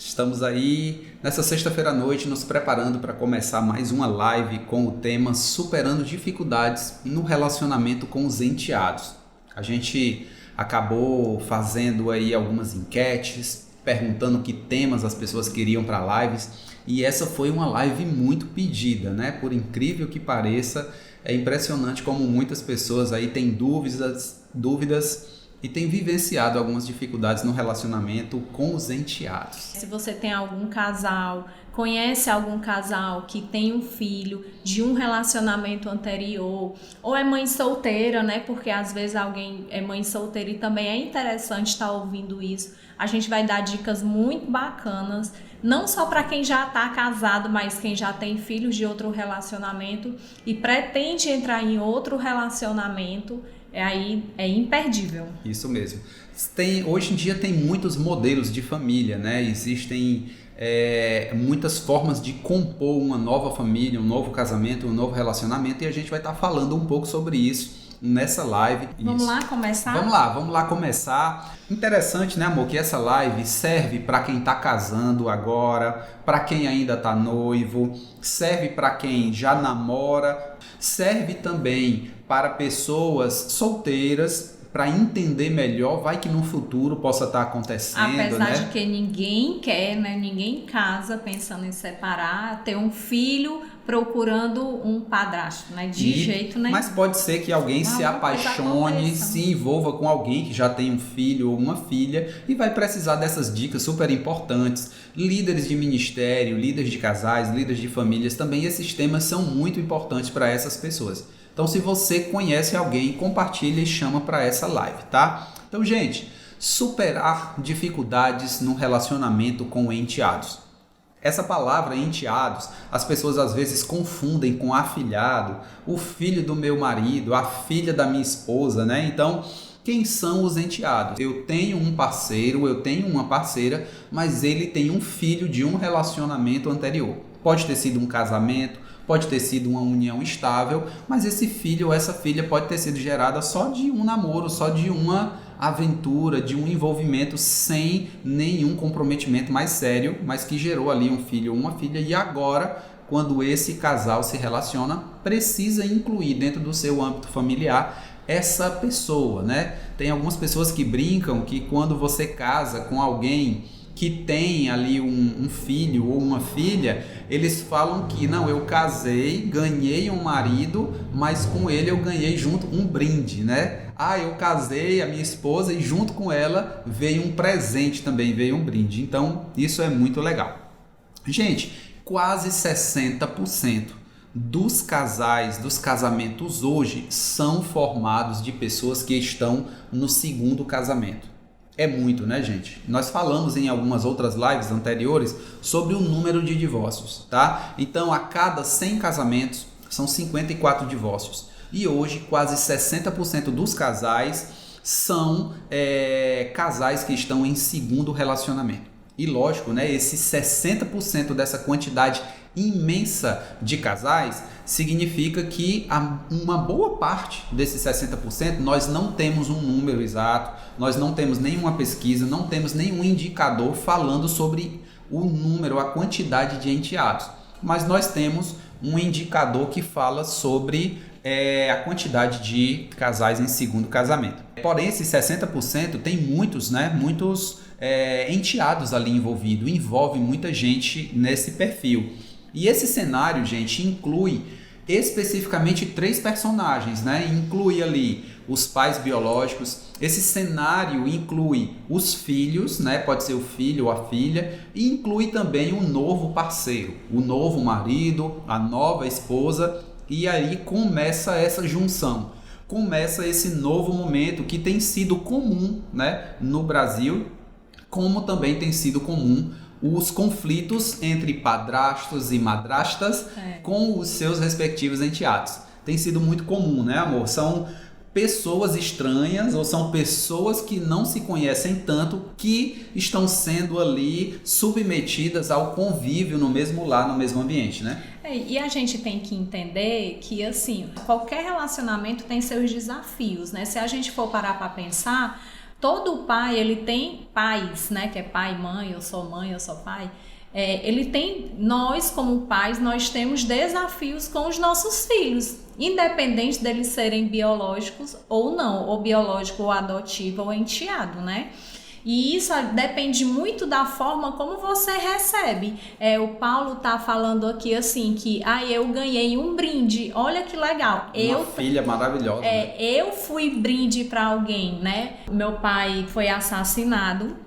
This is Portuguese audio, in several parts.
Estamos aí nessa sexta-feira à noite nos preparando para começar mais uma live com o tema Superando Dificuldades no Relacionamento com os Enteados. A gente acabou fazendo aí algumas enquetes, perguntando que temas as pessoas queriam para lives, e essa foi uma live muito pedida, né? Por incrível que pareça, é impressionante como muitas pessoas aí têm dúvidas e tem vivenciado algumas dificuldades no relacionamento com os enteados. Se você tem algum casal, conhece algum casal que tem um filho de um relacionamento anterior, ou é mãe solteira, né? Porque às vezes alguém é mãe solteira e também é interessante estar ouvindo isso. A gente vai dar dicas muito bacanas, não só para quem já está casado, mas quem já tem filhos de outro relacionamento e pretende entrar em outro relacionamento. Aí é imperdível. Isso mesmo. Hoje em dia tem muitos modelos de família, né? Existem muitas formas de compor uma nova família, um novo casamento, um novo relacionamento, e a gente vai estar falando um pouco sobre isso nessa live. Vamos lá começar? Vamos lá começar. Interessante, né, amor, que essa live serve para quem está casando agora, para quem ainda está noivo, serve para quem já namora, serve também para pessoas solteiras, para entender melhor, vai que no futuro possa estar acontecendo, apesar de que ninguém quer, né? Ninguém casa pensando em separar, ter um filho procurando um padrasto, né? Jeito nenhum. Mas pode ser que alguém se apaixone, se envolva com alguém que já tem um filho ou uma filha e vai precisar dessas dicas super importantes. Líderes de ministério, líderes de casais, líderes de famílias, também esses temas são muito importantes para essas pessoas. Então, se você conhece alguém, compartilha e chama para essa live, tá? Então, gente, superar dificuldades no relacionamento com enteados. Essa palavra enteados, as pessoas às vezes confundem com afilhado, o filho do meu marido, a filha da minha esposa, né? Então, quem são os enteados? Eu tenho um parceiro, eu tenho uma parceira, mas ele tem um filho de um relacionamento anterior. Pode ter sido um casamento, pode ter sido uma união estável, mas esse filho ou essa filha pode ter sido gerada só de um namoro, só de uma aventura, de um envolvimento sem nenhum comprometimento mais sério, mas que gerou ali um filho ou uma filha, e agora, quando esse casal se relaciona, precisa incluir dentro do seu âmbito familiar essa pessoa, né? Tem algumas pessoas que brincam que quando você casa com alguém que tem ali um filho ou uma filha, eles falam que não, eu casei, ganhei um marido, mas com ele eu ganhei junto um brinde, né? Eu casei a minha esposa e junto com ela veio um presente também, veio um brinde. Então, isso é muito legal. Gente, quase 60% dos casais, dos casamentos hoje são formados de pessoas que estão no segundo casamento. É muito, né, gente? Nós falamos em algumas outras lives anteriores sobre o número de divórcios, tá? Então, a cada 100 casamentos, são 54 divórcios. E hoje, quase 60% dos casais são casais que estão em segundo relacionamento. E lógico, né, esse 60% dessa quantidade imensa de casais significa que uma boa parte desses 60% nós não temos um número exato, nós não temos nenhuma pesquisa, não temos nenhum indicador falando sobre o número, a quantidade de enteados, mas nós temos um indicador que fala sobre a quantidade de casais em segundo casamento. Porém, esses 60% tem muitos enteados ali envolvidos, envolve muita gente nesse perfil. E esse cenário, gente, inclui especificamente 3 personagens, né? Inclui ali os pais biológicos. Esse cenário inclui os filhos, né? Pode ser o filho ou a filha, e inclui também um novo parceiro, o novo marido, a nova esposa, e aí começa essa junção. Começa esse novo momento que tem sido comum, né, no Brasil, como também tem sido comum os conflitos entre padrastos e madrastas com os seus respectivos enteados. Tem sido muito comum, né, amor? São pessoas estranhas ou são pessoas que não se conhecem tanto que estão sendo ali submetidas ao convívio no mesmo lar, no mesmo ambiente, né? E a gente tem que entender que, assim, qualquer relacionamento tem seus desafios, né? Se a gente for parar para pensar, todo pai, ele tem pais, né? Que é pai, mãe, eu sou pai. Ele tem, nós como pais, nós temos desafios com os nossos filhos, independente deles serem biológicos ou não, ou biológico, ou adotivo, ou enteado, né? E isso depende muito da forma como você recebe. O Paulo tá falando aqui assim que eu ganhei um brinde. Olha que legal. Uma filha maravilhosa. Né? Eu fui brinde para alguém, né? Meu pai foi assassinado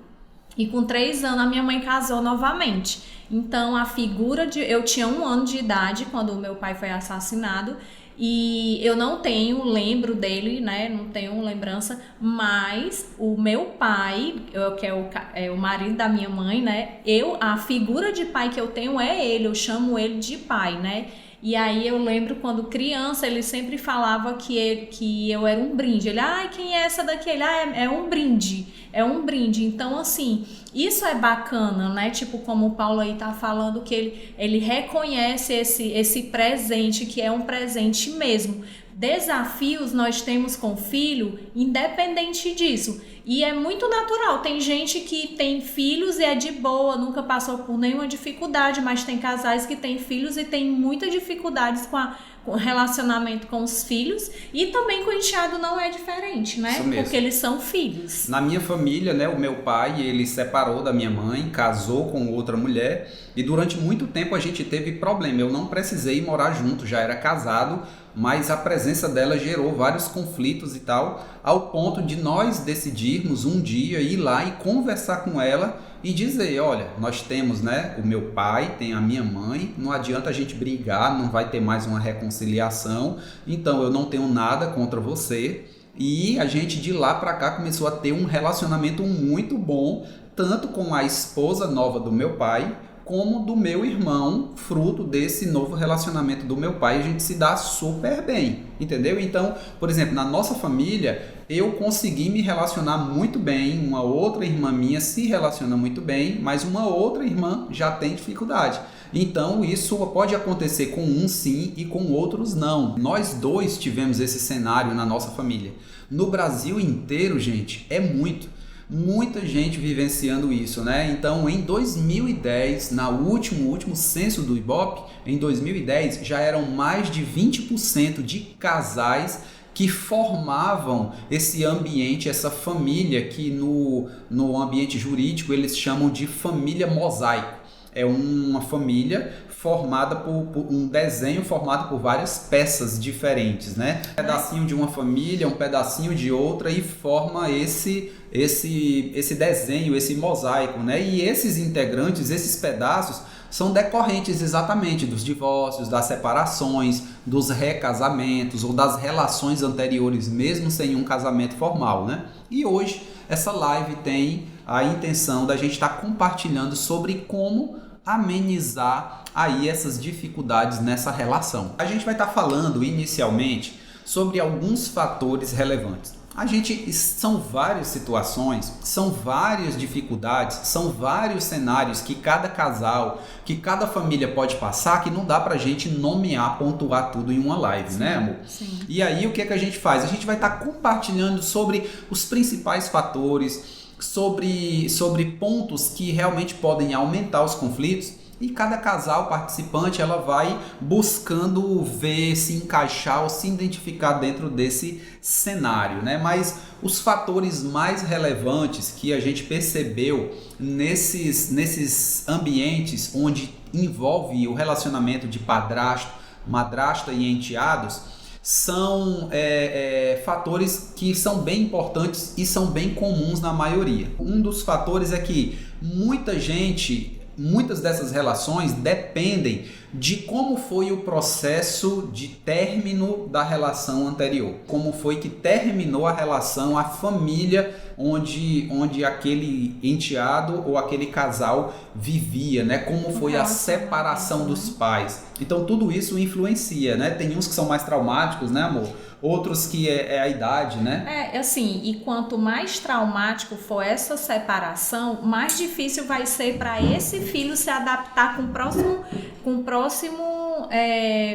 e com 3 anos a minha mãe casou novamente. Então a figura eu tinha 1 ano de idade quando o meu pai foi assassinado. E eu não lembro dele, né? Não tenho lembrança, mas o meu pai, que é o marido da minha mãe, né? A figura de pai que eu tenho é ele, eu chamo ele de pai, né? E aí eu lembro quando criança, ele sempre falava que eu era um brinde. Ele, quem é essa daqui? Ele, é um brinde, é um brinde. Então, assim, isso é bacana, né? Tipo, como o Paulo aí tá falando, que ele reconhece esse presente, que é um presente mesmo. Desafios nós temos com o filho, independente disso. E é muito natural, tem gente que tem filhos e é de boa, nunca passou por nenhuma dificuldade, mas tem casais que têm filhos e tem muitas dificuldades com o relacionamento com os filhos, e também com o enteado não é diferente, né? Porque eles são filhos. Na minha família, né, o meu pai, ele separou da minha mãe, casou com outra mulher, e durante muito tempo a gente teve problema. Eu não precisei morar junto, já era casado, mas a presença dela gerou vários conflitos e tal, ao ponto de nós decidirmos um dia ir lá e conversar com ela e dizer, olha, nós temos, né, o meu pai, tem a minha mãe, não adianta a gente brigar, não vai ter mais uma reconciliação, então eu não tenho nada contra você. E a gente de lá para cá começou a ter um relacionamento muito bom, tanto com a esposa nova do meu pai, como do meu irmão, fruto desse novo relacionamento do meu pai. A gente se dá super bem, entendeu? Então, por exemplo, na nossa família, eu consegui me relacionar muito bem, uma outra irmã minha se relaciona muito bem, mas uma outra irmã já tem dificuldade. Então, isso pode acontecer com um sim e com outros não. Nós dois tivemos esse cenário na nossa família. No Brasil inteiro, gente, é muita gente vivenciando isso, né? Então, em 2010, no último censo do Ibope, em 2010, já eram mais de 20% de casais que formavam esse ambiente, essa família que no ambiente jurídico eles chamam de família mosaico. É uma família formada por um desenho formado por várias peças diferentes, né? Um pedacinho de uma família, um pedacinho de outra, e forma esse desenho, esse mosaico, né? E esses integrantes, esses pedaços, são decorrentes exatamente dos divórcios, das separações, dos recasamentos ou das relações anteriores, mesmo sem um casamento formal, né? E hoje essa live tem a intenção da gente estar compartilhando sobre como amenizar aí essas dificuldades nessa relação. A gente vai estar falando inicialmente sobre alguns fatores relevantes. São várias situações, são várias dificuldades, são vários cenários que cada casal, que cada família pode passar, que não dá pra gente nomear, pontuar tudo em uma live, sim, né, amor? Sim. E aí o que é que a gente faz? A gente vai estar compartilhando sobre os principais fatores, sobre pontos que realmente podem aumentar os conflitos. E cada casal participante ela vai buscando ver, se encaixar ou se identificar dentro desse cenário, né? Mas os fatores mais relevantes que a gente percebeu nesses ambientes onde envolve o relacionamento de padrasto, madrasta e enteados são fatores que são bem importantes e são bem comuns na maioria. Um dos fatores é que muitas dessas relações dependem de como foi o processo de término da relação anterior. Como foi que terminou a relação, a família onde aquele enteado ou aquele casal vivia, né? Como foi a separação dos pais. Então tudo isso influencia, né? Tem uns que são mais traumáticos, né, amor? Outros que é a idade, né? Assim, e quanto mais traumático for essa separação, mais difícil vai ser para esse filho se adaptar com o próximo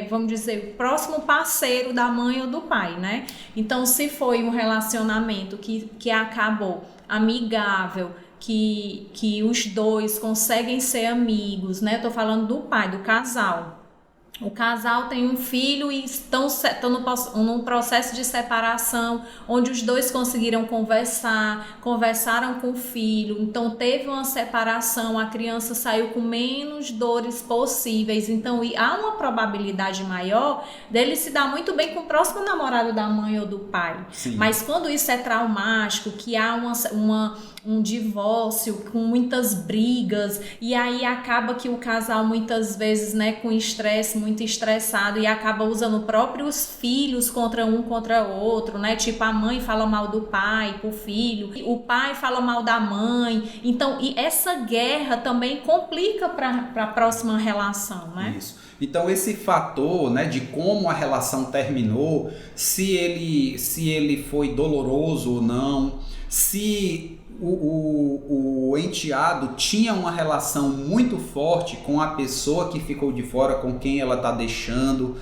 vamos dizer, o próximo parceiro da mãe ou do pai, né? Então, se foi um relacionamento que acabou amigável, que os dois conseguem ser amigos, né? Eu tô falando do pai, do casal. O casal tem um filho e estão num processo de separação, onde os dois conseguiram conversaram com o filho, então teve uma separação, a criança saiu com menos dores possíveis, então há uma probabilidade maior dele se dar muito bem com o próximo namorado da mãe ou do pai. Sim. Mas quando isso é traumático, que há um divórcio com muitas brigas, e aí acaba que o casal muitas vezes, né, com estresse, muito estressado, e acaba usando próprios filhos contra outro, né, tipo a mãe fala mal do pai pro filho, o pai fala mal da mãe, então e essa guerra também complica para a próxima relação, né? Isso. Então esse fator, né, de como a relação terminou, se ele foi doloroso ou não, se o enteado tinha uma relação muito forte com a pessoa que ficou de fora, com quem ela está deixando,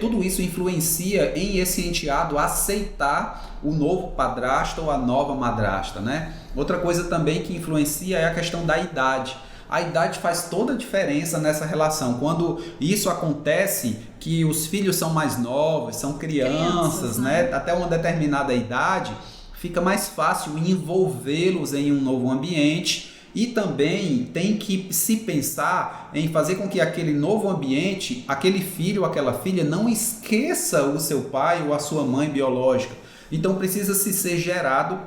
tudo isso influencia em esse enteado aceitar o novo padrasto ou a nova madrasta, né? Outra coisa também que influencia é a questão da idade. A idade faz toda a diferença nessa relação. Quando isso acontece, que os filhos são mais novos, são crianças, né? Até uma determinada idade, fica mais fácil envolvê-los em um novo ambiente, e também tem que se pensar em fazer com que aquele novo ambiente, aquele filho ou aquela filha não esqueça o seu pai ou a sua mãe biológica. Então precisa ser gerado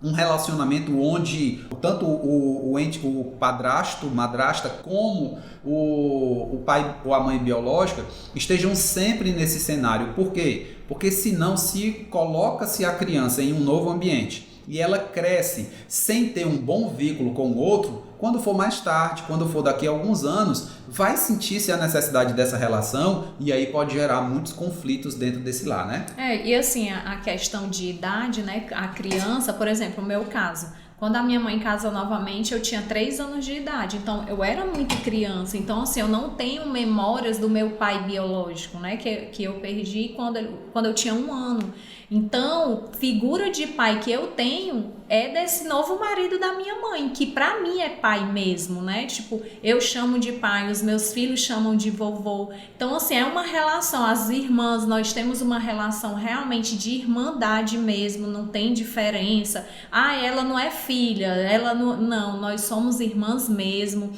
um relacionamento onde tanto o padrasto, madrasta, como o pai ou a mãe biológica estejam sempre nesse cenário. Por quê? Porque senão se coloca-se a criança em um novo ambiente e ela cresce sem ter um bom vínculo com o outro, quando for mais tarde, quando for daqui a alguns anos, vai sentir-se a necessidade dessa relação, e aí pode gerar muitos conflitos dentro desse lar, né? E assim, a questão de idade, né? A criança, por exemplo, no meu caso, quando a minha mãe casou novamente, eu tinha 3 anos de idade, então eu era muito criança, então assim, eu não tenho memórias do meu pai biológico, né, que eu perdi quando eu tinha 1 ano. Então, figura de pai que eu tenho é desse novo marido da minha mãe, que pra mim é pai mesmo, né? Tipo, eu chamo de pai, os meus filhos chamam de vovô. Então, assim, é uma relação, as irmãs, nós temos uma relação realmente de irmandade mesmo, não tem diferença. Ela não é filha, ela não, nós somos irmãs mesmo.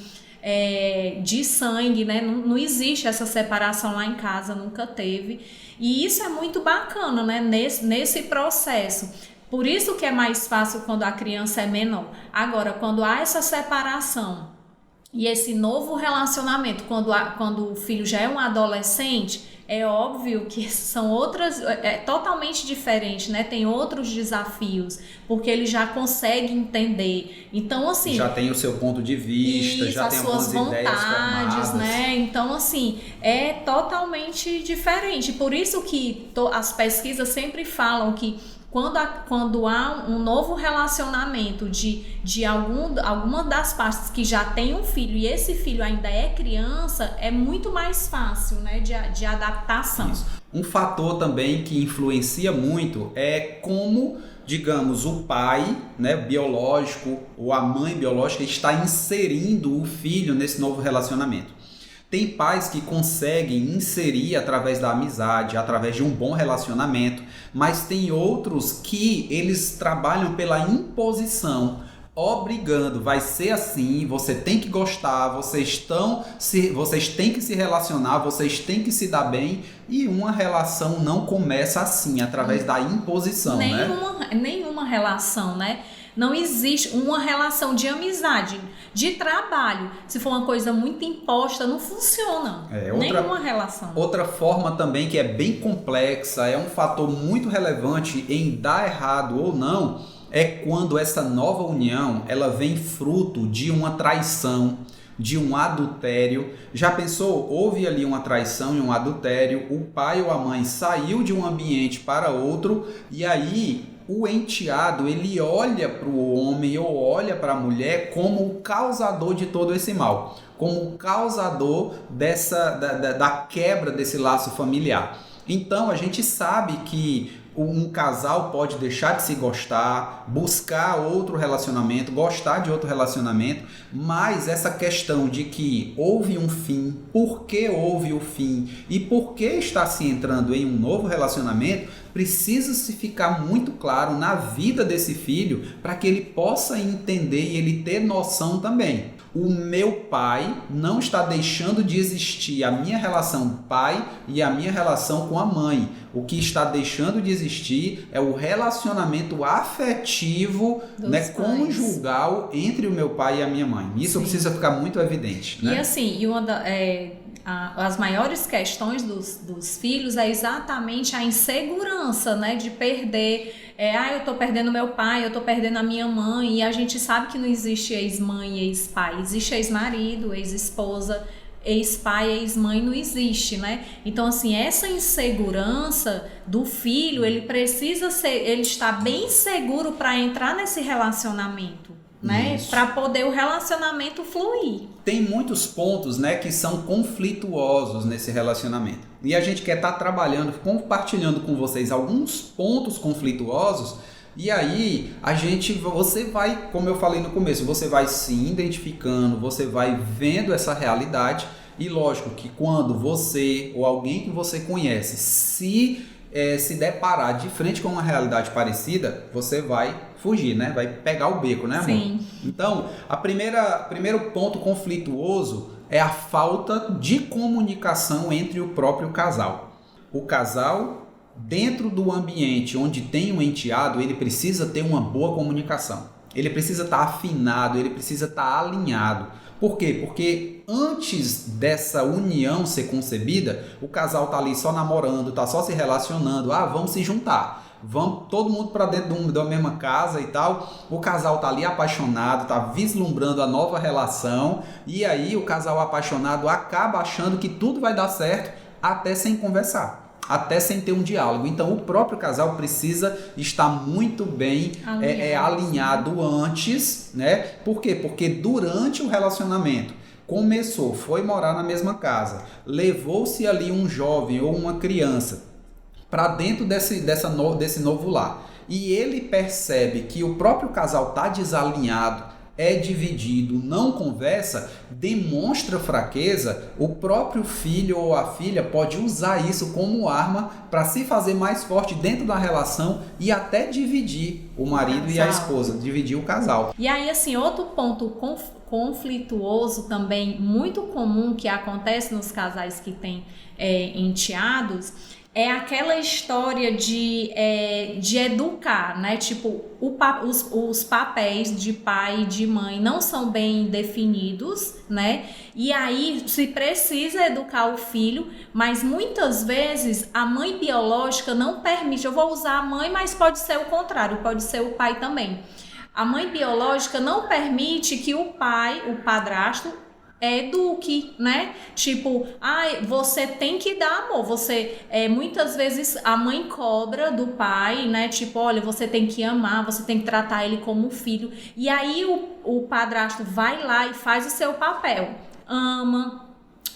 De sangue, né? Não existe essa separação lá em casa, nunca teve. E isso é muito bacana, né? Nesse processo. Por isso que é mais fácil quando a criança é menor. Agora, quando há essa separação e esse novo relacionamento, quando o filho já é um adolescente, é óbvio que são outras, totalmente diferente, né? Tem outros desafios, porque ele já consegue entender. Então, assim, já tem o seu ponto de vista, já tem algumas ideias formadas, né? Então, assim, é totalmente diferente. Por isso que as pesquisas sempre falam que quando há um novo relacionamento de alguma das partes que já tem um filho e esse filho ainda é criança, é muito mais fácil, né, de adaptação. Isso. Um fator também que influencia muito é como, digamos, o pai, né, biológico ou a mãe biológica está inserindo o filho nesse novo relacionamento. Tem pais que conseguem inserir através da amizade, através de um bom relacionamento, mas tem outros que eles trabalham pela imposição, obrigando, vai ser assim, você tem que gostar, vocês têm que se relacionar, vocês têm que se dar bem, e uma relação não começa assim, através da imposição, Nenhuma relação, né? Não existe uma relação de amizade, de trabalho. Se for uma coisa muito imposta, não funciona. Nenhuma relação. Outra forma também que é bem complexa, é um fator muito relevante em dar errado ou não, é quando essa nova união ela vem fruto de uma traição, de um adultério. Já pensou? Houve ali uma traição e um adultério, o pai ou a mãe saiu de um ambiente para outro, e aí o enteado, ele olha para o homem ou olha para a mulher como o causador de todo esse mal, como o causador da quebra desse laço familiar. Então a gente sabe que um casal pode deixar de se gostar, buscar outro relacionamento, gostar de outro relacionamento, mas essa questão de que houve um fim, por que houve o fim e por que está se entrando em um novo relacionamento, precisa se ficar muito claro na vida desse filho para que ele possa entender e ele ter noção também. O meu pai não está deixando de existir a minha relação pai e a minha relação com a mãe. O que está deixando de existir é o relacionamento afetivo, né, conjugal entre o meu pai e a minha mãe. Isso precisa ficar muito evidente. Né? E assim, as maiores questões dos filhos é exatamente a insegurança, né, de perder. Eu tô perdendo meu pai, eu tô perdendo a minha mãe, e a gente sabe que não existe ex-mãe e ex-pai, existe ex-marido, ex-esposa, ex-pai, ex-mãe não existe, né? Então, assim, essa insegurança do filho, ele está bem seguro para entrar nesse relacionamento, né? Para poder o relacionamento fluir. Tem muitos pontos, né, que são conflituosos nesse relacionamento. E a gente quer estar trabalhando, compartilhando com vocês alguns pontos conflituosos. E aí, você vai, como eu falei no começo, você vai se identificando, você vai vendo essa realidade. E lógico que quando você ou alguém que você conhece se deparar de frente com uma realidade parecida, você vai fugir, né? Vai pegar o beco, né, amor? Sim. Então, primeiro ponto conflituoso é a falta de comunicação entre o próprio casal. O casal, dentro do ambiente onde tem um enteado, ele precisa ter uma boa comunicação. Ele precisa estar afinado, ele precisa estar alinhado. Por quê? Porque antes dessa união ser concebida, o casal tá ali só namorando, tá só se relacionando, vamos se juntar. Vamos todo mundo para dentro da mesma casa e tal. O casal tá ali apaixonado, tá vislumbrando a nova relação, e aí o casal apaixonado acaba achando que tudo vai dar certo até sem conversar, até sem ter um diálogo. Então o próprio casal precisa estar muito bem alinhado antes, né? Por quê? Porque durante o relacionamento foi morar na mesma casa, levou-se ali um jovem ou uma criança para dentro desse novo lar, e ele percebe que o próprio casal está desalinhado, é dividido, não conversa, demonstra fraqueza, o próprio filho ou a filha pode usar isso como arma para se fazer mais forte dentro da relação e até dividir o marido e a esposa, dividir o casal. E aí, assim, outro ponto conflituoso também, muito comum, que acontece nos casais que têm enteados, é aquela história de educar, né? Tipo, os papéis de pai e de mãe não são bem definidos, né? E aí se precisa educar o filho, mas muitas vezes a mãe biológica não permite. Eu vou usar a mãe, mas pode ser o contrário, pode ser o pai também. A mãe biológica não permite que o pai, o padrasto, eduque, né? Tipo, você tem que dar amor. Muitas vezes a mãe cobra do pai, né? Tipo, olha, você tem que amar, você tem que tratar ele como filho. E aí o padrasto vai lá e faz o seu papel. Ama,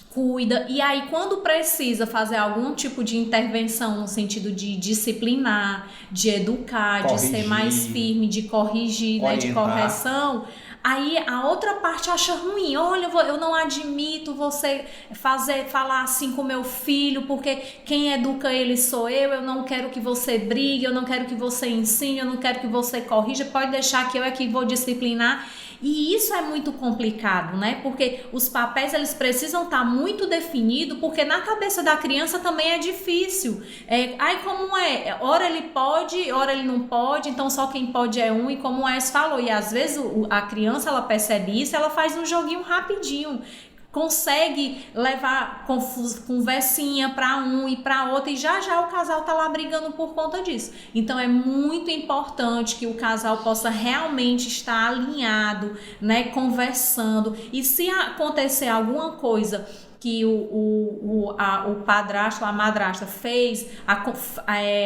cuida, e aí quando precisa fazer algum tipo de intervenção no sentido de disciplinar, de educar, corrigir, de ser mais firme, de corrigir, né, de correção, aí a outra parte acha ruim. Olha, eu não admito você falar assim com meu filho, porque quem educa ele sou eu não quero que você brigue, eu não quero que você ensine, eu não quero que você corrija, pode deixar que eu é que vou disciplinar. E isso é muito complicado, né? Porque os papéis, eles precisam estar muito definidos, porque na cabeça da criança também é difícil. Como é? Ora ele pode, ora ele não pode, então só quem pode é um, e como o Aécio falou, e às vezes a criança, ela percebe isso, ela faz um joguinho rapidinho, consegue levar conversinha para um e para outro, e já o casal tá lá brigando por conta disso. Então é muito importante que o casal possa realmente estar alinhado, né, conversando, e se acontecer alguma coisa que o padrasto ou a madrasta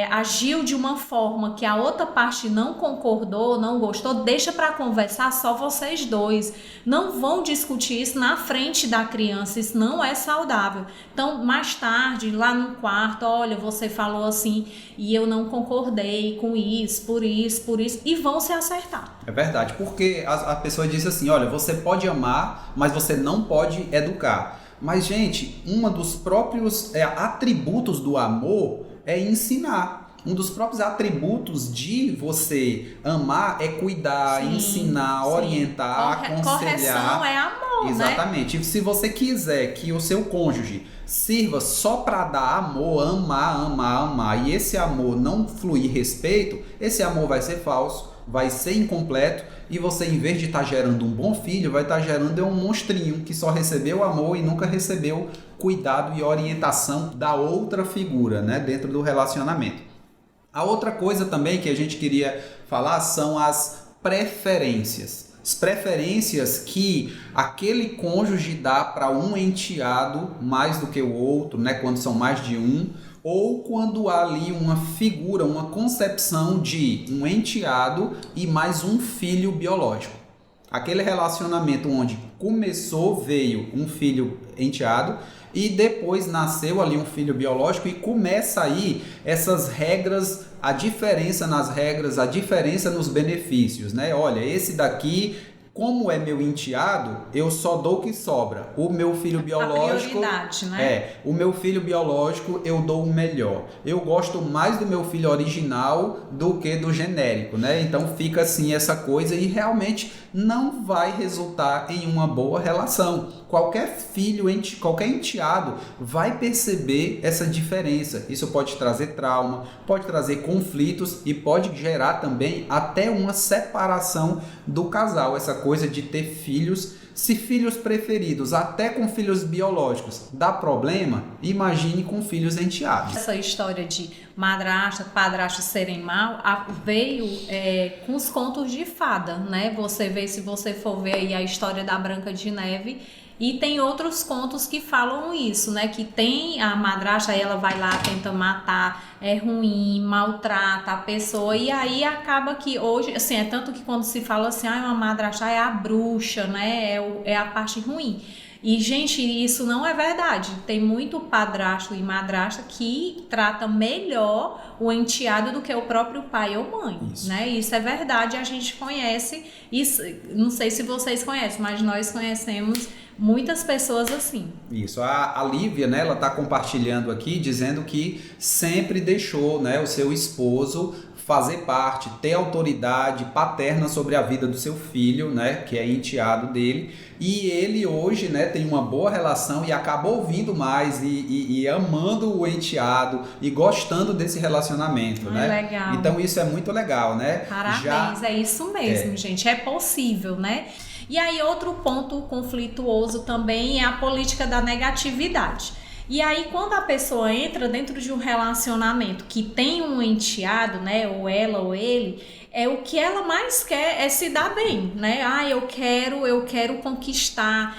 agiu de uma forma que a outra parte não concordou, não gostou, deixa para conversar só vocês dois. Não vão discutir isso na frente da criança, isso não é saudável. Então, mais tarde, lá no quarto, olha, você falou assim e eu não concordei com isso, por isso, e vão se acertar. É verdade, porque a pessoa diz assim, olha, você pode amar, mas você não pode educar. Mas, gente, um dos próprios atributos do amor é ensinar. Um dos próprios atributos de você amar é cuidar, sim, ensinar, sim, orientar, aconselhar. Correção é amor, exatamente. Né? E se você quiser que o seu cônjuge sirva só para dar amor, amar, e esse amor não fluir respeito, esse amor vai ser falso, vai ser incompleto, e você, em vez de estar gerando um bom filho, vai estar gerando um monstrinho que só recebeu amor e nunca recebeu cuidado e orientação da outra figura, né, dentro do relacionamento. A outra coisa também que a gente queria falar são as preferências. As preferências que aquele cônjuge dá para um enteado mais do que o outro, né, quando são mais de um, ou quando há ali uma figura, uma concepção de um enteado e mais um filho biológico. Aquele relacionamento onde veio um filho enteado e depois nasceu ali um filho biológico e começa aí essas regras, a diferença nas regras, a diferença nos benefícios, né? Olha, esse daqui, como é meu enteado, eu só dou o que sobra. O meu filho biológico, né? O meu filho biológico eu dou o melhor. Eu gosto mais do meu filho original do que do genérico, né? Então fica assim essa coisa e realmente não vai resultar em uma boa relação. Qualquer filho, qualquer enteado vai perceber essa diferença. Isso pode trazer trauma, pode trazer conflitos e pode gerar também até uma separação do casal. Essa coisa de ter filhos, se filhos preferidos, até com filhos biológicos, dá problema, imagine com filhos enteados. Essa história de madrasta, padrasto serem mal, veio com os contos de fada, né? Você vê, se você for ver aí a história da Branca de Neve, e tem outros contos que falam isso, né? Que tem a madrasta, ela vai lá, tenta matar, é ruim, maltrata a pessoa. E aí acaba que hoje, assim, é tanto que quando se fala assim, uma madrasta é a bruxa, né? É a parte ruim. E, gente, isso não é verdade. Tem muito padrasto e madrasta que trata melhor o enteado do que o próprio pai ou mãe, né? Isso é verdade, a gente conhece isso. Não sei se vocês conhecem, mas nós conhecemos muitas pessoas assim. Isso, a Lívia, né, ela está compartilhando aqui, dizendo que sempre deixou, né, o seu esposo fazer parte, ter autoridade paterna sobre a vida do seu filho, né, que é enteado dele, e ele hoje, né, tem uma boa relação e acaba ouvindo mais e amando o enteado e gostando desse relacionamento, né? Legal. Então isso é muito legal, né? Parabéns, é isso mesmo, gente, é possível, né? E aí outro ponto conflituoso também é a política da negatividade. E aí, quando a pessoa entra dentro de um relacionamento que tem um enteado, né, ou ela ou ele, o que ela mais quer é se dar bem, né? Eu quero conquistar.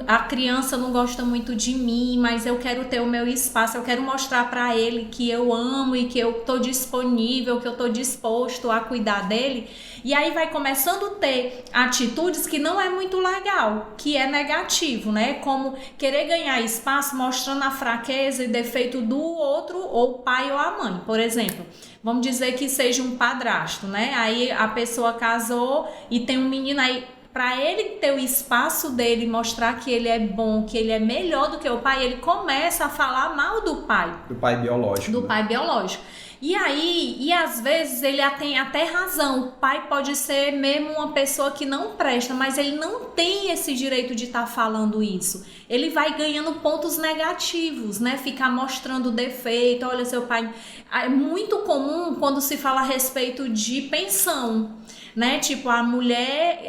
A criança não gosta muito de mim, mas eu quero ter o meu espaço. Eu quero mostrar para ele que eu amo e que eu tô disponível, que eu tô disposto a cuidar dele. E aí vai começando a ter atitudes que não é muito legal, que é negativo, né? Como querer ganhar espaço mostrando a fraqueza e defeito do outro, ou o pai ou a mãe, por exemplo. Vamos dizer que seja um padrasto, né? Aí a pessoa casou e tem um menino aí. Para ele ter o espaço dele, mostrar que ele é bom, que ele é melhor do que o pai, ele começa a falar mal do pai. Do pai biológico. Do pai biológico. E aí, e às vezes ele tem até razão, o pai pode ser mesmo uma pessoa que não presta, mas ele não tem esse direito de estar falando isso. Ele vai ganhando pontos negativos, né? Ficar mostrando defeito, olha seu pai. É muito comum quando se fala a respeito de pensão. né? Tipo, a mulher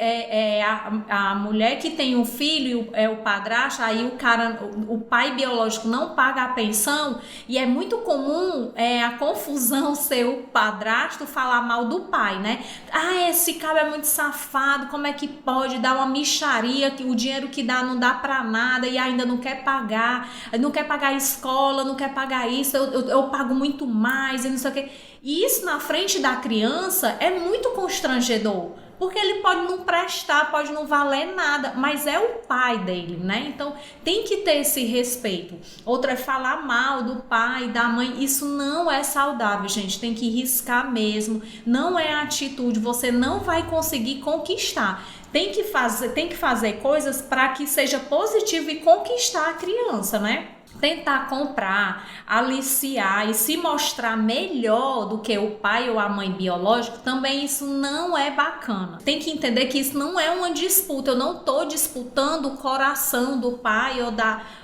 a mulher que tem um filho é o padrasto, aí o pai biológico não paga a pensão, e é muito comum a confusão ser o padrasto falar mal do pai, né? Ah, esse cara é muito safado, como é que pode dar uma mixaria, que o dinheiro que dá não dá pra nada e ainda não quer pagar a escola, não quer pagar isso, eu pago muito mais e não sei o que. E isso na frente da criança é muito constrangedor, porque ele pode não prestar, pode não valer nada, mas é o pai dele, né? Então tem que ter esse respeito. Outra é falar mal do pai, da mãe. Isso não é saudável, gente. Tem que riscar mesmo. Não é atitude. Você não vai conseguir conquistar. Tem que fazer coisas para que seja positivo e conquistar a criança, né? Tentar comprar, aliciar e se mostrar melhor do que o pai ou a mãe biológico, também isso não é bacana. Tem que entender que isso não é uma disputa. Eu não estou disputando o coração do pai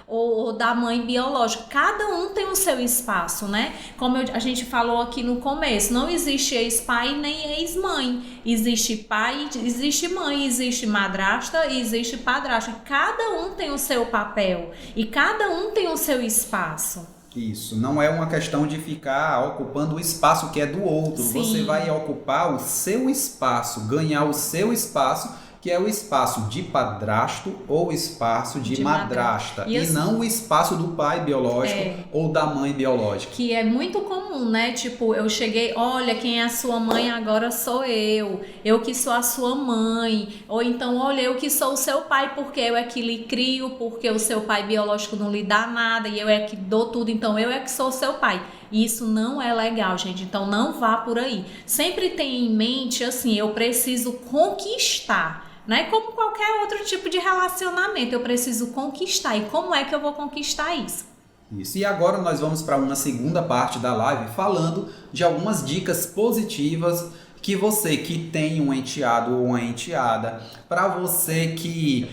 ou da mãe biológica. Cada um tem o seu espaço, né? Como a gente falou aqui no começo, não existe ex-pai nem ex-mãe. Existe pai, existe mãe, existe madrasta e existe padrasto. Cada um tem o seu papel e cada um tem o seu espaço. Isso, não é uma questão de ficar ocupando o espaço que é do outro. Sim. Você vai ocupar o seu espaço, ganhar o seu espaço, que é o espaço de padrasto ou espaço de madrasta. E não o espaço do pai biológico ou da mãe biológica. Que é muito comum, né? Tipo, eu cheguei, olha, quem é a sua mãe agora sou eu que sou a sua mãe. Ou então, olha, eu que sou o seu pai, porque eu é que lhe crio, porque o seu pai biológico não lhe dá nada e eu é que dou tudo, então eu é que sou o seu pai. E isso não é legal, gente. Então não vá por aí. Sempre tenha em mente, assim, eu preciso conquistar. Né? Como qualquer outro tipo de relacionamento, eu preciso conquistar. E como é que eu vou conquistar isso? Isso. E agora nós vamos para uma segunda parte da live falando de algumas dicas positivas que você que tem um enteado ou uma enteada, para você que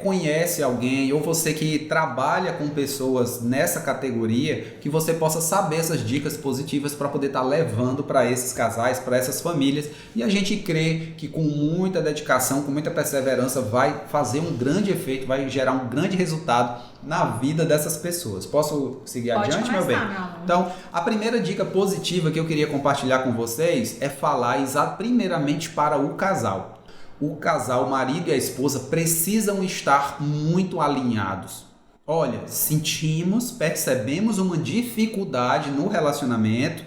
conhece alguém ou você que trabalha com pessoas nessa categoria, que você possa saber essas dicas positivas para poder estar levando para esses casais, para essas famílias. E a gente crê que com muita dedicação, com muita perseverança, vai fazer um grande efeito, vai gerar um grande resultado na vida dessas pessoas. Posso seguir adiante, meu bem? Então, a primeira dica positiva que eu queria compartilhar com vocês é falar primeiramente para o casal. O casal, o marido e a esposa, precisam estar muito alinhados. Olha, percebemos uma dificuldade no relacionamento,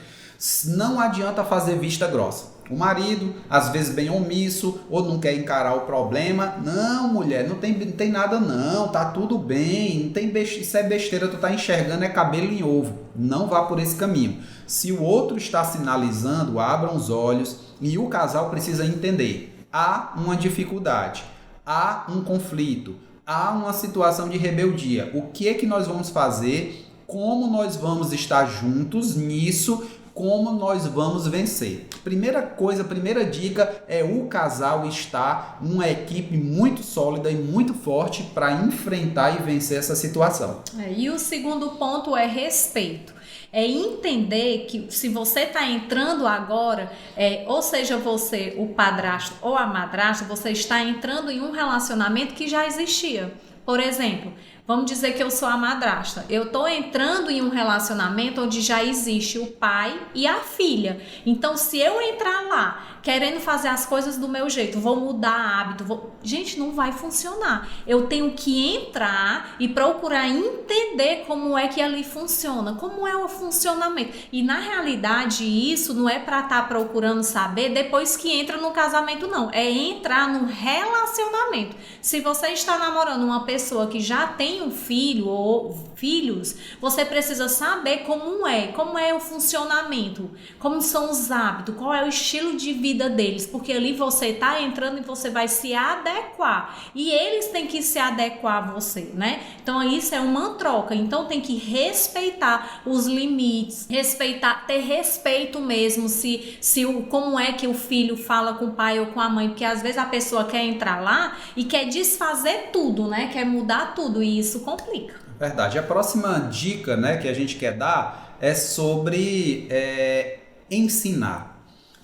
não adianta fazer vista grossa. O marido, às vezes bem omisso, ou não quer encarar o problema. Não, mulher, não tem nada não, tá tudo bem, não tem isso é besteira, tu tá enxergando, é cabelo em ovo. Não vá por esse caminho. Se o outro está sinalizando, abram os olhos e o casal precisa entender. Há uma dificuldade, há um conflito, há uma situação de rebeldia. O que é que nós vamos fazer? Como nós vamos estar juntos nisso? Como nós vamos vencer? Primeira dica é o casal estar uma equipe muito sólida e muito forte para enfrentar e vencer essa situação. E o segundo ponto é respeito. É entender que se você está entrando agora, ou seja você o padrasto ou a madrasta, você está entrando em um relacionamento que já existia. Por exemplo, vamos dizer que eu sou a madrasta. Eu estou entrando em um relacionamento onde já existe o pai e a filha. Então, se eu entrar lá querendo fazer as coisas do meu jeito, vou mudar hábito, gente, não vai funcionar. Eu tenho que entrar e procurar entender como é que ali funciona, como é o funcionamento. E na realidade isso não é para estar procurando saber depois que entra no casamento, não. É entrar no relacionamento. Se você está namorando uma pessoa que já tem um filho ou filhos, você precisa saber como é o funcionamento, como são os hábitos, qual é o estilo de vida deles, porque ali você está entrando e você vai se adequar e eles têm que se adequar a você, né? Então isso é uma troca, então tem que respeitar os limites, ter respeito mesmo, como é que o filho fala com o pai ou com a mãe, porque às vezes a pessoa quer entrar lá e quer desfazer tudo, né? Quer mudar tudo e isso complica. Verdade. A próxima dica, né, que a gente quer dar é sobre ensinar.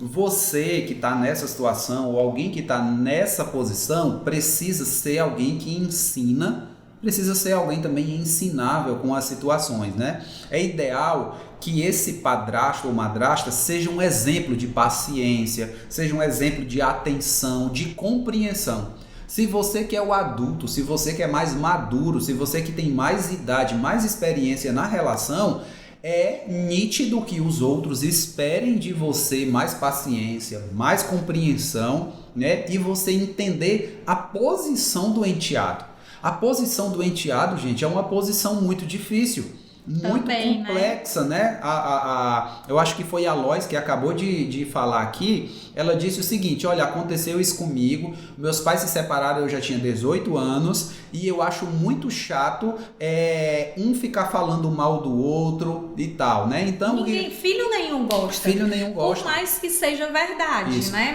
Você que está nessa situação ou alguém que está nessa posição precisa ser alguém que ensina, precisa ser alguém também ensinável com as situações, né? É ideal que esse padrasto ou madrasta seja um exemplo de paciência, seja um exemplo de atenção, de compreensão. Se você que é o adulto, se você que é mais maduro, se você que tem mais idade, mais experiência na relação, é nítido que os outros esperem de você mais paciência, mais compreensão, né? E você entender a posição do enteado. A posição do enteado, gente, é uma posição muito difícil, muito Também, complexa, né? Eu acho que foi a Lois que acabou de falar aqui. Ela disse o seguinte: olha, aconteceu isso comigo, meus pais se separaram, eu já tinha 18 anos, e eu acho muito chato um ficar falando mal do outro e tal, né? Então, filho nenhum gosta. Filho nenhum gosta. Por mais que seja verdade, Isso. né?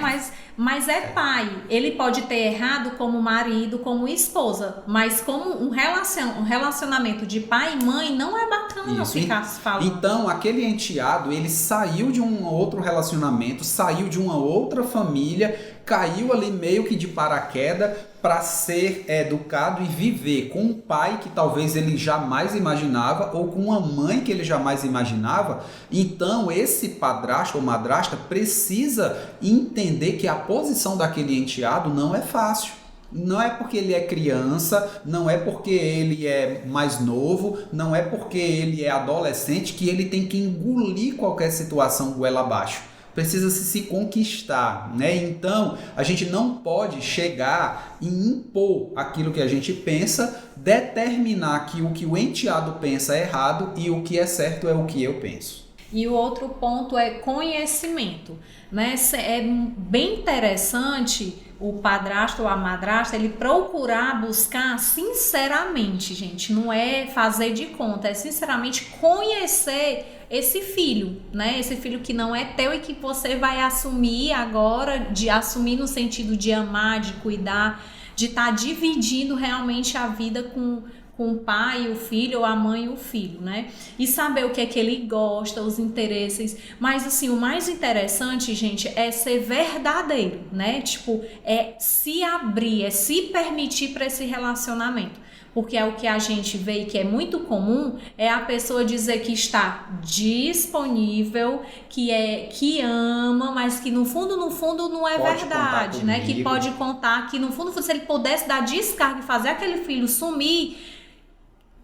Mas é pai. Ele pode ter errado como marido, como esposa, mas como um relacionamento de pai e mãe não é bacana Isso. ficar falando. Então, aquele enteado, ele saiu de um outro relacionamento, saiu de uma outra família, caiu ali meio que de paraquedas para ser educado e viver com um pai que talvez ele jamais imaginava ou com uma mãe que ele jamais imaginava. Então, esse padrasto ou madrasta precisa entender que a posição daquele enteado não é fácil. Não é porque ele é criança, não é porque ele é mais novo, não é porque ele é adolescente que ele tem que engolir qualquer situação goela abaixo. Precisa se conquistar, né? Então, a gente não pode chegar e impor aquilo que a gente pensa, determinar que o que o enteado pensa é errado e o que é certo é o que eu penso. E o outro ponto é conhecimento, né? É bem interessante o padrasto ou a madrasta, ele procurar buscar sinceramente, gente, não é fazer de conta, é sinceramente conhecer esse filho, né? Esse filho que não é teu e que você vai assumir agora, de assumir no sentido de amar, de cuidar, de estar dividindo realmente a vida com o pai, o filho, ou a mãe e o filho, né? E saber o que é que ele gosta, os interesses. Mas, assim, o mais interessante, gente, é ser verdadeiro, né? Tipo, é se abrir, é se permitir para esse relacionamento. Porque é o que a gente vê e que é muito comum, é a pessoa dizer que está disponível, que ama, mas que no fundo não é pode verdade, né? Que pode contar, que no fundo, se ele pudesse dar descarga e fazer aquele filho sumir.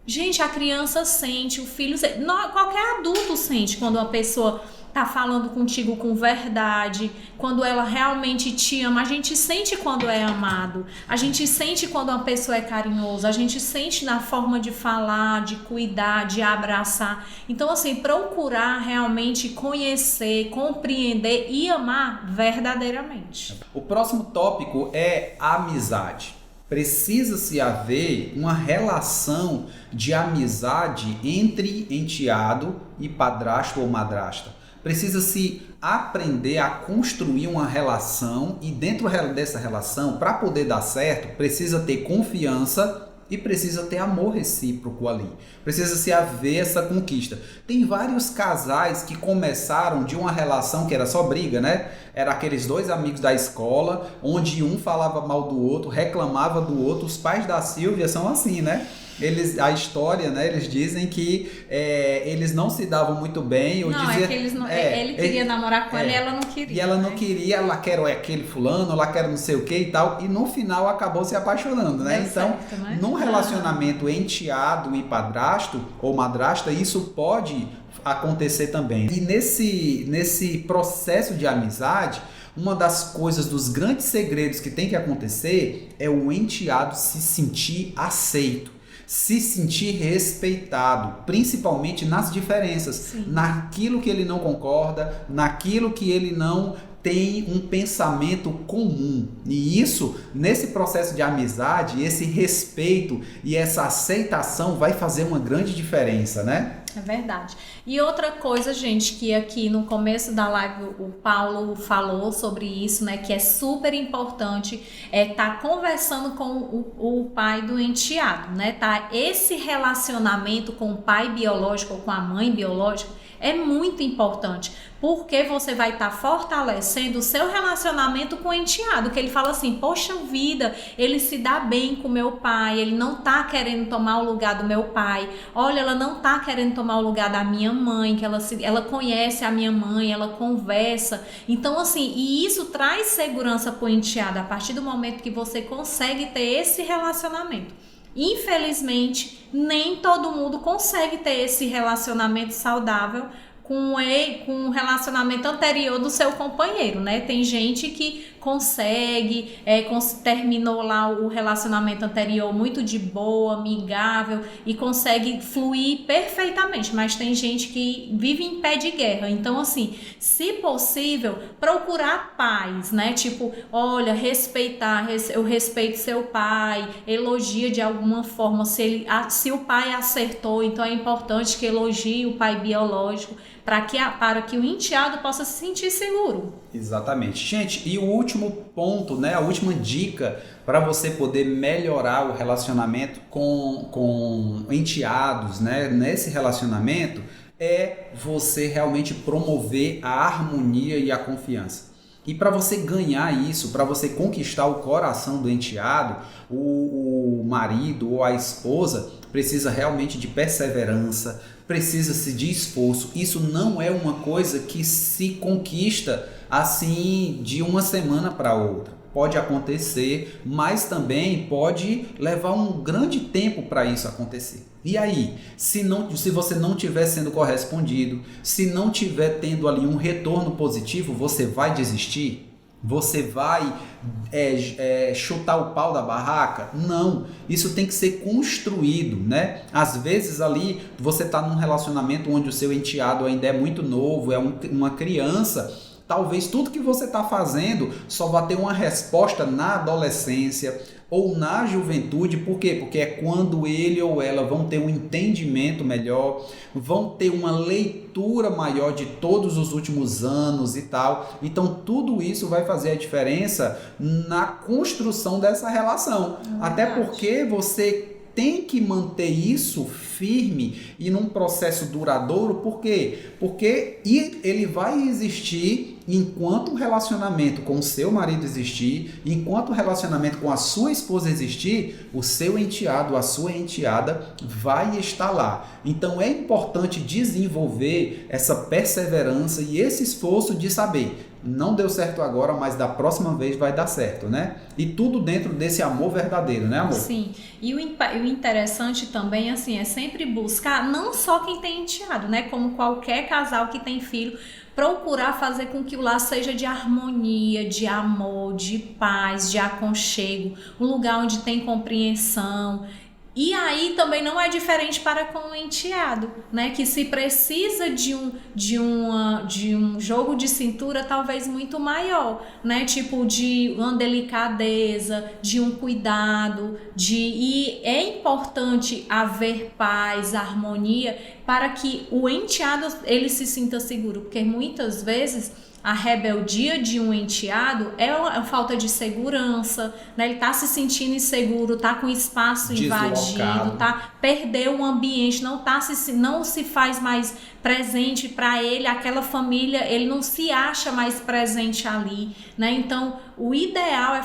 Gente, a criança sente, o filho sente, qualquer adulto sente quando uma pessoa tá falando contigo com verdade, quando ela realmente te ama. A gente sente quando é amado, a gente sente quando uma pessoa é carinhosa, a gente sente na forma de falar, de cuidar, de abraçar. Então, assim, procurar realmente conhecer, compreender e amar verdadeiramente. O próximo tópico é a amizade. Precisa-se haver uma relação de amizade entre enteado e padrasto ou madrasta. Precisa-se aprender a construir uma relação e dentro dessa relação, para poder dar certo, precisa ter confiança e precisa ter amor recíproco ali. Precisa-se haver essa conquista. Tem vários casais que começaram de uma relação que era só briga, né? Era aqueles dois amigos da escola, onde um falava mal do outro, reclamava do outro. Os pais da Silvia são assim, né? A história, né? Eles dizem que eles não se davam muito bem. Ele queria namorar com ela e ela não queria. E ela não queria, ela quer aquele fulano, ela quer não sei o que e tal. E no final acabou se apaixonando, né? Então, certo, né? Num relacionamento enteado e padrasto ou madrasta, isso pode acontecer também. E nesse processo de amizade, uma das coisas, dos grandes segredos que tem que acontecer é o enteado se sentir aceito, se sentir respeitado, principalmente nas diferenças. Sim. Naquilo que ele não concorda, naquilo que ele não tem um pensamento comum. E isso, nesse processo de amizade, esse respeito e essa aceitação vai fazer uma grande diferença, né? É verdade. E outra coisa, gente, que aqui no começo da live o Paulo falou sobre isso, né, que é super importante, tá conversando com o pai do enteado, né, tá? Esse relacionamento com o pai biológico ou com a mãe biológica é muito importante, porque você vai estar fortalecendo o seu relacionamento com o enteado, que ele fala assim, poxa vida, ele se dá bem com meu pai, ele não tá querendo tomar o lugar do meu pai, olha, ela não tá querendo tomar o lugar da minha mãe, que ela conhece a minha mãe, ela conversa, então assim, e isso traz segurança pro enteado, a partir do momento que você consegue ter esse relacionamento. Infelizmente, nem todo mundo consegue ter esse relacionamento saudável com um relacionamento anterior do seu companheiro, né? Tem gente que consegue, terminou lá o relacionamento anterior muito de boa, amigável e consegue fluir perfeitamente, mas tem gente que vive em pé de guerra. Então, assim, se possível, procurar paz, né? Tipo, olha, respeitar, eu respeito seu pai, elogia de alguma forma, se o pai acertou, então é importante que elogie o pai biológico, para que o enteado possa se sentir seguro. Exatamente. Gente, e o último ponto, né, a última dica para você poder melhorar o relacionamento com enteados, né, nesse relacionamento, é você realmente promover a harmonia e a confiança. E para você ganhar isso, para você conquistar o coração do enteado, o marido ou a esposa precisa realmente de perseverança, precisa-se de esforço. Isso não é uma coisa que se conquista assim de uma semana para outra. Pode acontecer, mas também pode levar um grande tempo para isso acontecer. E aí, se você não estiver sendo correspondido, se não estiver tendo ali um retorno positivo, você vai desistir? Você vai chutar o pau da barraca? Não, isso tem que ser construído, né? Às vezes ali você está num relacionamento onde o seu enteado ainda é muito novo, é uma criança. Talvez tudo que você está fazendo só vai ter uma resposta na adolescência ou na juventude. Por quê? Porque é quando ele ou ela vão ter um entendimento melhor, vão ter uma leitura maior de todos os últimos anos e tal. Então tudo isso vai fazer a diferença na construção dessa relação. Até porque você tem que manter isso firme e num processo duradouro. Por quê? Porque ele vai existir enquanto o relacionamento com o seu marido existir, enquanto o relacionamento com a sua esposa existir, o seu enteado, a sua enteada vai estar lá. Então é importante desenvolver essa perseverança e esse esforço de saber, não deu certo agora, mas da próxima vez vai dar certo, né? E tudo dentro desse amor verdadeiro, né, amor? Sim, e o interessante também, assim, é sempre buscar, não só quem tem enteado, né? Como qualquer casal que tem filho, procurar fazer com que o lar seja de harmonia, de amor, de paz, de aconchego, um lugar onde tem compreensão. E aí também não é diferente para com o enteado, né? Que se precisa de um jogo de cintura talvez muito maior, né? Tipo de uma delicadeza, de um cuidado, e é importante haver paz, harmonia para que o enteado ele se sinta seguro, porque muitas vezes a rebeldia de um enteado é a falta de segurança, né? Ele tá se sentindo inseguro, tá com espaço invadido, perdeu o ambiente, não se faz mais presente para ele, aquela família, ele não se acha mais presente ali, né? Então, o ideal é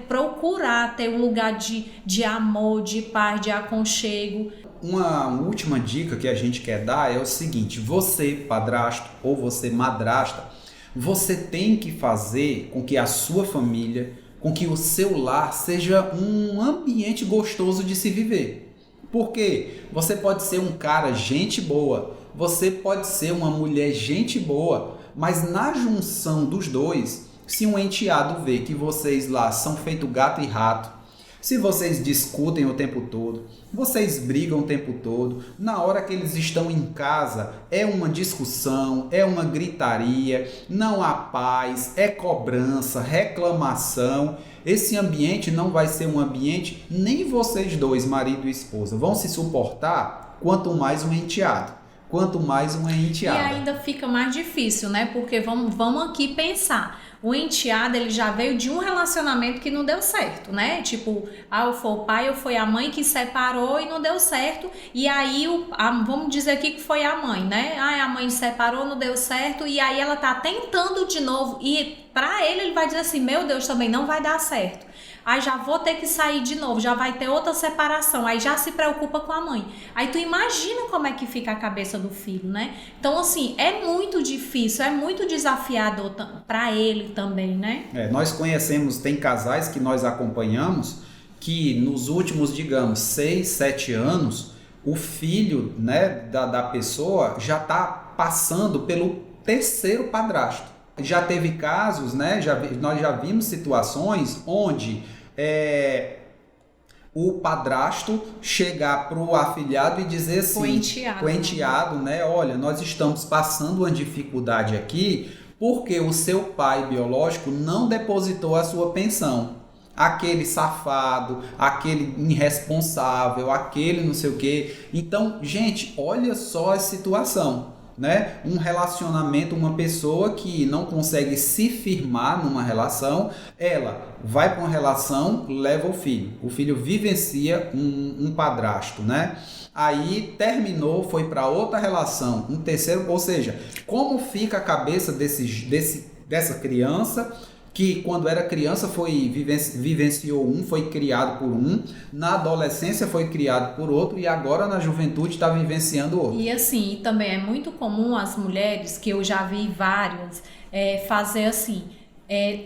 procurar ter um lugar de amor, de paz, de aconchego. Uma última dica que a gente quer dar é o seguinte: você, padrasto, ou você, madrasta, você tem que fazer com que a sua família, com que o seu lar seja um ambiente gostoso de se viver. Por quê? Você pode ser um cara gente boa, você pode ser uma mulher gente boa, mas na junção dos dois, se um enteado vê que vocês lá são feito gato e rato, se vocês discutem o tempo todo, vocês brigam o tempo todo, na hora que eles estão em casa é uma discussão, é uma gritaria, não há paz, é cobrança, reclamação. Esse ambiente não vai ser um ambiente, nem vocês dois, marido e esposa, vão se suportar, quanto mais um enteado. quanto mais uma enteada. E ainda fica mais difícil, né? Porque vamos aqui pensar. O enteado, ele já veio de um relacionamento que não deu certo, né? Tipo, ou foi o pai ou foi a mãe que separou e não deu certo. E aí, vamos dizer aqui que foi a mãe, né? A mãe separou, não deu certo. E aí ela tá tentando de novo. E pra ele vai dizer assim, meu Deus, também não vai dar certo. Aí já vou ter que sair de novo, já vai ter outra separação, aí já se preocupa com a mãe. Aí tu imagina como é que fica a cabeça do filho, né? Então, assim, é muito difícil, é muito desafiador para ele também, né? Nós conhecemos, tem casais que nós acompanhamos que nos últimos, digamos, 6, 7 anos, o filho, né, da pessoa já está passando pelo terceiro padrasto. Já teve casos, né, nós já vimos situações onde o padrasto chegar para o afilhado e dizer assim, o enteado, né, olha, nós estamos passando uma dificuldade aqui porque o seu pai biológico não depositou a sua pensão. Aquele safado, aquele irresponsável, aquele não sei o quê. Então, gente, olha só a situação. Né? Um relacionamento, uma pessoa que não consegue se firmar numa relação, ela vai para uma relação, leva o filho vivencia um padrasto, né? Aí terminou, foi para outra relação, um terceiro, ou seja, como fica a cabeça dessa criança que quando era criança vivenciou foi criado por um, na adolescência foi criado por outro e agora na juventude está vivenciando outro. E assim, também é muito comum as mulheres, que eu já vi várias, fazer assim,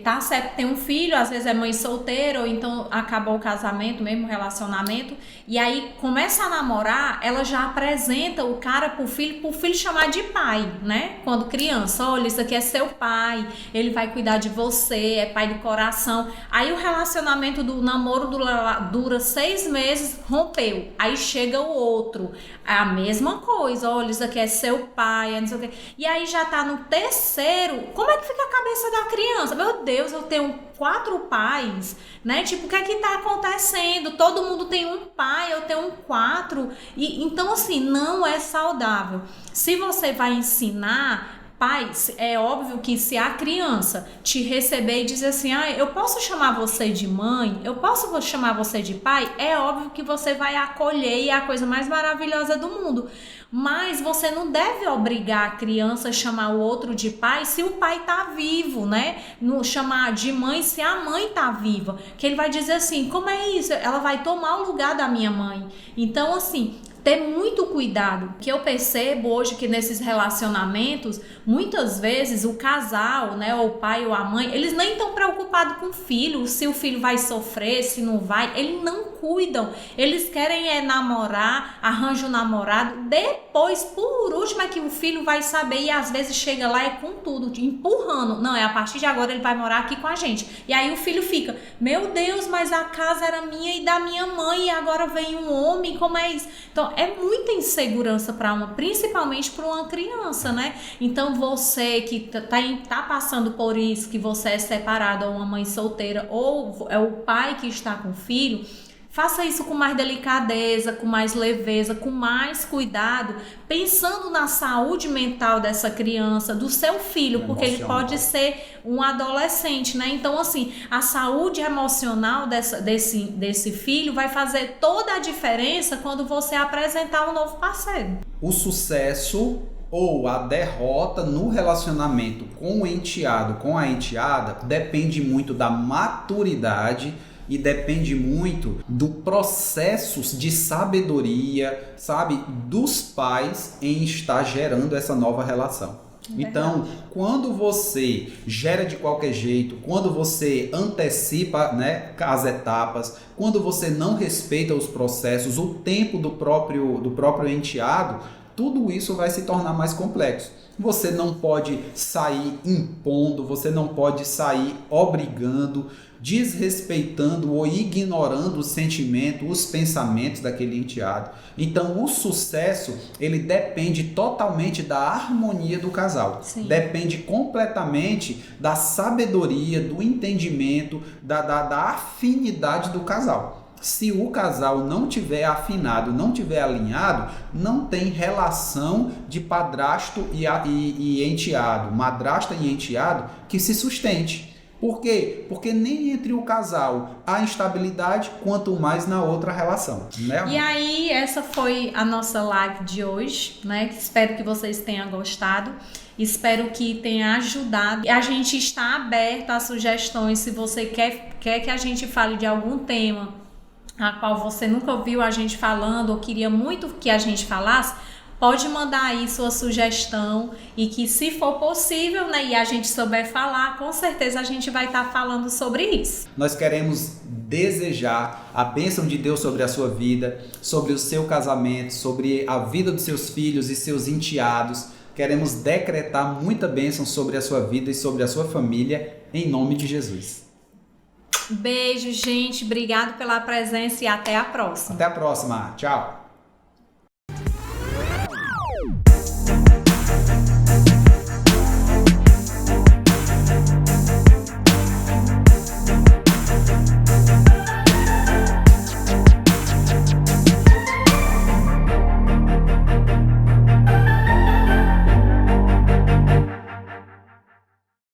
tá certo, tem um filho, às vezes é mãe solteira, ou então acabou o casamento, mesmo relacionamento, e aí começa a namorar, ela já apresenta o cara pro filho chamar de pai, né? Quando criança, olha, isso aqui é seu pai, ele vai cuidar de você, é pai do coração. Aí o relacionamento do namoro dura 6 meses, rompeu, aí chega o outro, a mesma coisa, olha, isso aqui é seu pai, não sei o quê. E aí já tá no terceiro, como é que fica a cabeça da criança? Meu Deus, eu tenho 4 pais, né? Tipo, o que é que tá acontecendo? Todo mundo tem um pai, eu tenho 4. E então, assim, não é saudável. Se você vai ensinar, pais, é óbvio que se a criança te receber e dizer assim, eu posso chamar você de mãe, eu posso chamar você de pai, é óbvio que você vai acolher e é a coisa mais maravilhosa do mundo. Mas você não deve obrigar a criança a chamar o outro de pai se o pai tá vivo, né? Não chamar de mãe se a mãe tá viva. Que ele vai dizer assim, como é isso? Ela vai tomar o lugar da minha mãe. Então, assim, ter muito cuidado, que eu percebo hoje que nesses relacionamentos, muitas vezes o casal, né, ou o pai ou a mãe, eles nem estão preocupados com o filho, se o filho vai sofrer, se não vai, eles não cuidam, eles querem namorar, arranjam um namorado, depois, por último, é que o filho vai saber e às vezes chega lá com tudo, empurrando, não, a partir de agora ele vai morar aqui com a gente, e aí o filho fica, meu Deus, mas a casa era minha e da minha mãe e agora vem um homem, como é isso? Então, é muita insegurança principalmente para uma criança, né? Então, você que tá passando por isso, que você é separado ou uma mãe solteira, ou é o pai que está com o filho, faça isso com mais delicadeza, com mais leveza, com mais cuidado, pensando na saúde mental dessa criança, do seu filho, porque ele pode ser um adolescente, né? Então, assim, a saúde emocional desse filho vai fazer toda a diferença quando você apresentar um novo parceiro. O sucesso ou a derrota no relacionamento com o enteado, com a enteada, depende muito da maturidade e depende muito do processo de sabedoria, sabe, dos pais em estar gerando essa nova relação. Então, quando você gera de qualquer jeito, quando você antecipa, né, as etapas, quando você não respeita os processos, o tempo do próprio enteado, tudo isso vai se tornar mais complexo. Você não pode sair impondo, você não pode sair obrigando, desrespeitando ou ignorando os sentimentos, os pensamentos daquele enteado. Então, o sucesso, ele depende totalmente da harmonia do casal. Sim. Depende completamente da sabedoria, do entendimento, da afinidade do casal. Se o casal não tiver afinado, não tiver alinhado, não tem relação de padrasto e enteado, madrasta e enteado que se sustente. Por quê? Porque nem entre o casal há instabilidade, quanto mais na outra relação, né? E aí, essa foi a nossa live de hoje, né? Espero que vocês tenham gostado. Espero que tenha ajudado. A gente está aberto a sugestões. Se você quer que a gente fale de algum tema a qual você nunca ouviu a gente falando ou queria muito que a gente falasse, pode mandar aí sua sugestão e que, se for possível, né, e a gente souber falar, com certeza a gente vai estar falando sobre isso. Nós queremos desejar a bênção de Deus sobre a sua vida, sobre o seu casamento, sobre a vida dos seus filhos e seus enteados. Queremos decretar muita bênção sobre a sua vida e sobre a sua família, em nome de Jesus. Beijo, gente. Obrigado pela presença e até a próxima. Até a próxima. Tchau.